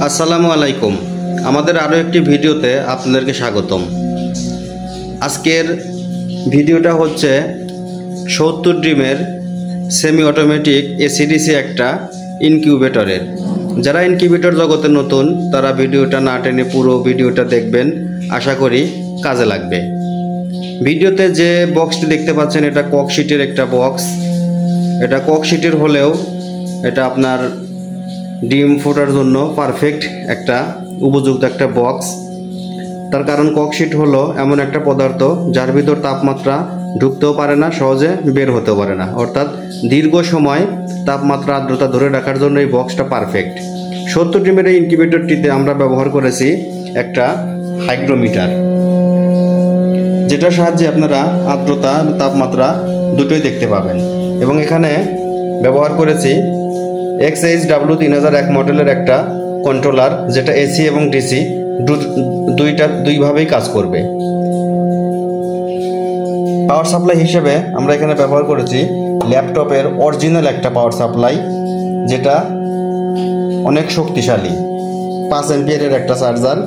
আসসালামু আলাইকুম। আমাদের আরও একটি ভিডিওতে আপনাদেরকে স্বাগতম। আজকের ভিডিওটা হচ্ছে 70 ডিমের সেমি অটোমেটিক এসিডিসি একটা ইনকিউবেটরের। যারা ইনকিউবেটর জগতে নতুন তারা ভিডিওটা না টেনে পুরো ভিডিওটা দেখবেন, আশা করি কাজে লাগবে। ভিডিওতে যে বক্সটি দেখতে পাচ্ছেন এটা ককশিটের একটা বক্স। এটা ককশিটের হলেও এটা আপনার ডিম ফোটার জন্য পারফেক্ট একটা উপযুক্ত একটা বক্স। তার কারণ ককশিট হলো এমন একটা পদার্থ যার ভিতর তাপমাত্রা ঢুকতেও পারে না, সহজে বের হতেও পারে না, অর্থাৎ দীর্ঘ সময় তাপমাত্রা আর্দ্রতা ধরে রাখার জন্য এই বক্সটা পারফেক্ট। 70 ডিমের এই ইনকিউবেটরটিতে আমরা ব্যবহার করেছি একটা হাইগ্রোমিটার, যেটার সাহায্যে আপনারা আর্দ্রতা তাপমাত্রা দুটোই দেখতে পাবেন। এবং এখানে ব্যবহার করেছি XHW3001 মডেলের একটা কন্ট্রোলার, যেটা এসি এবং ডিসি দুইভাবেই কাজ করবে। পাওয়ার সাপ্লাই হিসেবে আমরা এখানে ব্যবহার করেছি ল্যাপটপের অরিজিনাল একটা পাওয়ার সাপ্লাই, যেটা অনেক শক্তিশালী, 5 অ্যাম্পিয়ারের একটা চার্জার।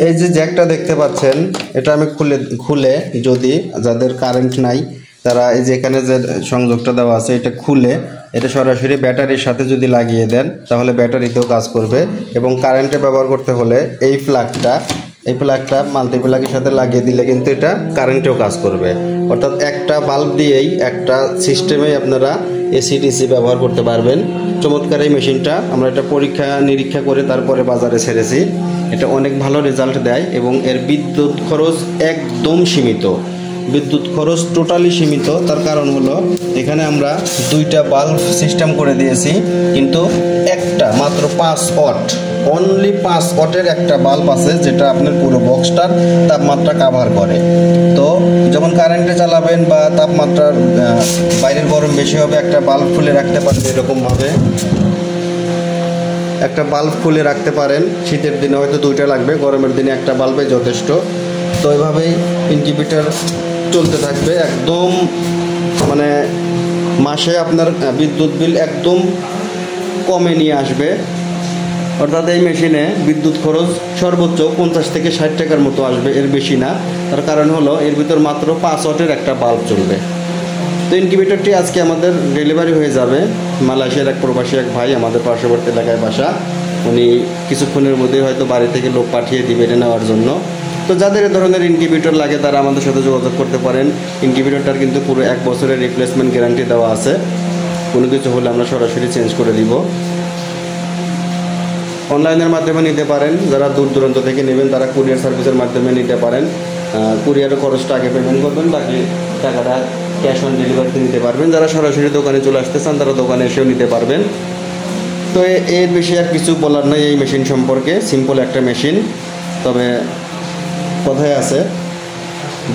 এই যে জ্যাকটা দেখতে পাচ্ছেন, এটা আমি খুলে যদি যাদের কারেন্ট নাই তারা এই যে এখানে যে সংযোগটা দেওয়া আছে এটা খুলে এটা সরাসরি ব্যাটারির সাথে যদি লাগিয়ে দেন তাহলে ব্যাটারিতেও কাজ করবে। এবং কারেন্টে ব্যবহার করতে হলে এই প্লাগটা মাল্টিপ্লাগের সাথে লাগিয়ে দিলে কিন্তু এটা কারেন্টেও কাজ করবে। অর্থাৎ একটা বাল্ব দিয়েই একটা সিস্টেমেই আপনারা এসিডিসি ব্যবহার করতে পারবেন। চমৎকার এই মেশিনটা আমরা এটা পরীক্ষা নিরীক্ষা করে তারপরে বাজারে ছেড়েছি। এটা অনেক ভালো রেজাল্ট দেয় এবং এর বিদ্যুৎ খরচ একদম সীমিত, বিদ্যুৎ খরচ টোটালি সীমিত। তার কারণ হলো এখানে আমরা 2টা বাল্ব সিস্টেম করে দিয়েছি, কিন্তু একটা মাত্র 5 ওয়াট, অনলি 5 ওয়াটের একটা বাল্ব আছে যেটা আপনার পুরো বক্সটার তাপমাত্রা কাভার করে। তো যখন কারেন্টে চালাবেন বা তাপমাত্রার বাইরের গরম বেশি হবে, একটা বাল্ব খুলে রাখতে পারবেন। এরকমভাবে একটা বাল্ব খুলে রাখতে পারেন। শীতের দিনে হয়তো 2টা লাগবে, গরমের দিনে একটা বাল্বে যথেষ্ট। তো এইভাবেই ইনকিউবেটর চলতে থাকবে। একদম মানে মাসে আপনার বিদ্যুৎ বিল একদম কমে নিয়ে আসবে। অর্থাৎ এই মেশিনে বিদ্যুৎ খরচ সর্বোচ্চ 50 থেকে 60 টাকার মতো আসবে, এর বেশি না। তার কারণ হলো এর ভিতর মাত্র 5 ওয়াটের একটা বাল্ব চলবে। তো ইনকিউবেটরটি আজকে আমাদের ডেলিভারি হয়ে যাবে। মালয়েশিয়ার এক প্রবাসী এক ভাই, আমাদের পার্শ্ববর্তী এলাকায় বাসা, উনি কিছুক্ষণের মধ্যেই হয়তো বাড়ি থেকে লোক পাঠিয়ে দিবে এটা নেওয়ার জন্য। তো যাদের এ ধরনের ইনকিউবেটর লাগে তারা আমাদের সাথে যোগাযোগ করতে পারেন। ইনকিউবেটরটার কিন্তু পুরো 1 বছরের রিপ্লেসমেন্ট গ্যারান্টি দেওয়া আছে। কোনো কিছু হলে আমরা সরাসরি চেঞ্জ করে দিব। অনলাইনের মাধ্যমে নিতে পারেন। যারা দূর দূরান্ত থেকে নেবেন তারা কুরিয়ার সার্ভিসের মাধ্যমে নিতে পারেন। কুরিয়ারের খরচটা আগে পেমেন্ট করবেন, বাকি টাকাটা ক্যাশ অন ডেলিভারিতে নিতে পারবেন। যারা সরাসরি দোকানে চলে আসতে চান তারা দোকানে এসেও নিতে পারবেন। তো এর বেশি আর কিছু বলার নাই এই মেশিন সম্পর্কে। সিম্পল একটা মেশিন, তবে কথায় আছে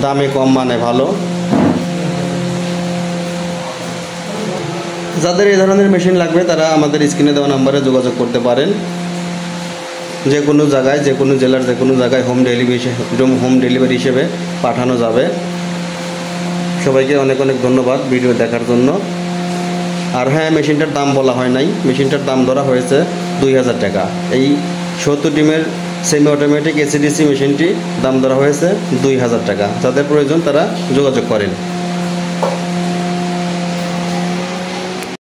দামে কম মানে ভালো। যাদের এই ধরনের মেশিন লাগবে তারা আমাদের স্ক্রিনে দেওয়া নাম্বারে যোগাযোগ করতে পারেন। যে কোনো জায়গায়, যে কোনো জেলার যে কোনো জায়গায় হোম ডেলিভারি হিসেবে পাঠানো যাবে। সবাইকে অনেক অনেক ধন্যবাদ ভিডিও দেখার জন্য। আর হ্যাঁ, মেশিনটার দাম বলা হয় নাই, মেশিনটার দাম ধরা হয়েছে 2000 টাকা। এই 70 ডিমের সেমি অটোমেটিক এসিডিসি মেশিনটি দাম ধরা হয়েছে 2000 টাকা। যাদের প্রয়োজন তারা যোগাযোগ করেন।